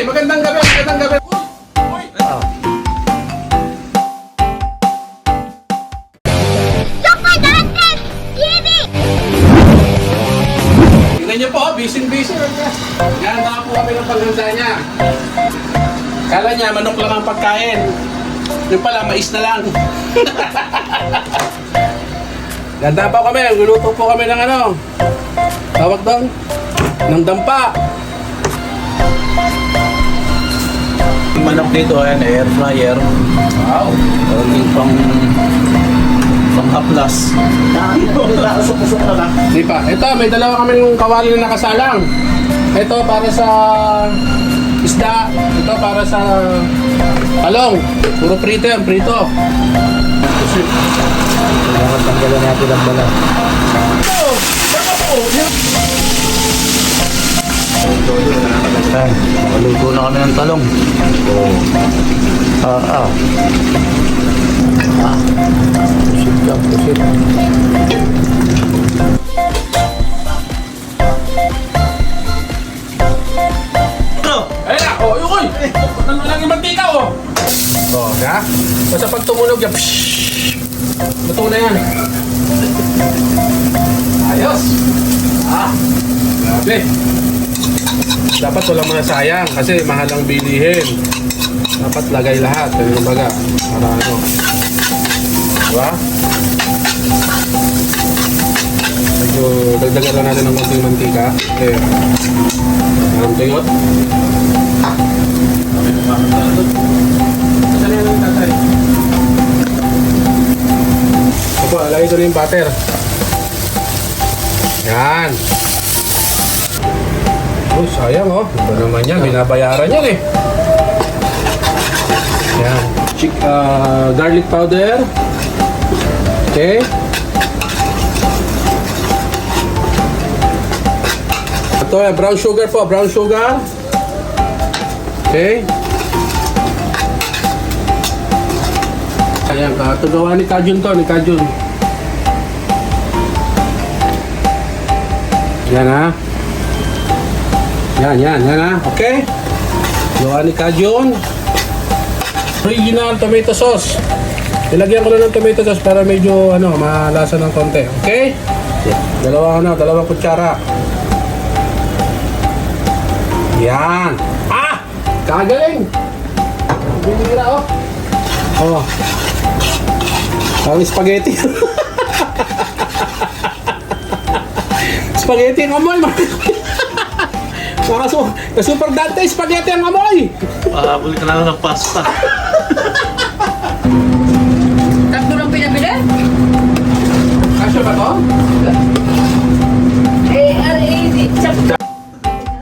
magandang gabi, magandang gabi. Uy! Tingnan niyo po, busy-busy. Yan, baka po kami ng paghanda niya. Kala niya, manok lang ang pagkain. Yung pala, mais na lang. Ganda pa kami, luluto po kami ng ano. Tawag doon? Ng dampa. Yung manok dito, ayan, air fryer. Wow. Pang haplas. Usok-usok na lang. Di pa. Ito, may dalawa kami yung kawali na nakasalang. Ito para sa isda. Ito para sa talong. Puro prito yan, prito. Kailangan tanggalan natin ang balat. Ayan, nakaluto na kami ng talong. Pusit ka, pusit. Ayun na, oh, yun, ano lang yung mantika, oh. Oh, ha? Basta pag tumunog yan, luto na yan. Ayos. Grabe. Dapat walang masayang kasi mahal ang bilihin. Dapat lagay lahat. Kaya yung baga, para ano. Diba? Medyo dagdagan lang natin ng konting mantika. Okay. Ang tuyot. Saan yan ang tatay? Opo, lagay ko na yung butter. Yan. Oh, sayang oh. Ito naman yan, binabayaran yan eh. Yan. Garlic powder. Okay. Ito yan, brown sugar po, brown sugar. Okay. Ayan, ito gawa ni Kajun to, ni Kajun. Yan ha. Yan ha. Okay. Gawa ni Kajun. Original tomato sauce. Nilagyan ko lang ng tomato sauce para medyo ano, malasa ng konti. Okay? Dalawang kutsara. Yan. Kagaling. Binira oh. Oh. Ang spaghetti. Spaghetti ang amoy. Super Dante, spaghetti ang amoy. Pahabol ka na ng pasta. Tatlo lang pinabili? Kasya ba to? A-R-A-D.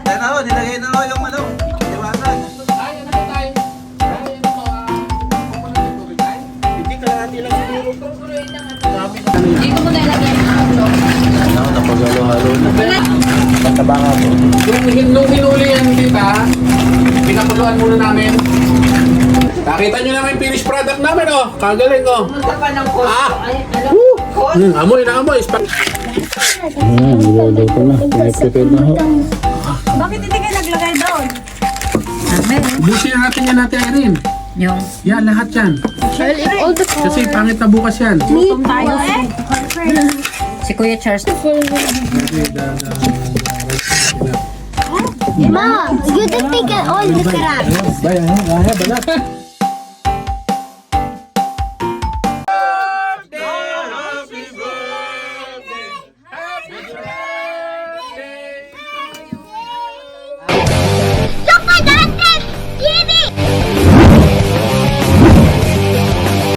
Ayan ako, nilagay na ako yung ano. Iwanan. Ay, ano ba tayo? Ay, ano to? Pupunan yung tubig tayo? Hindi ka lang natin lang siguro. Hindi ko muna ilagay ang tatlo. Ano, napagalo-halo na. Pataba nga po. Nung hinuli yan, tita, pinakuluan muna namin. Nakita nyo naman yung finished product namin, oh. Kagaling, oh. Punta pa ng cost. Ay, ano? Cost? Amoy na amoy. Niluluto na. Piniprepare na ako. Bakit hindi kayo naglagay doon? Amen. Busin natin yan natin, Irene. Yung Yan, lahat yan. Kasi pangit na bukas yan. gutom tayo. Si Kuya Charles. Mom, you didn't take all the crabs. Bayan, balat.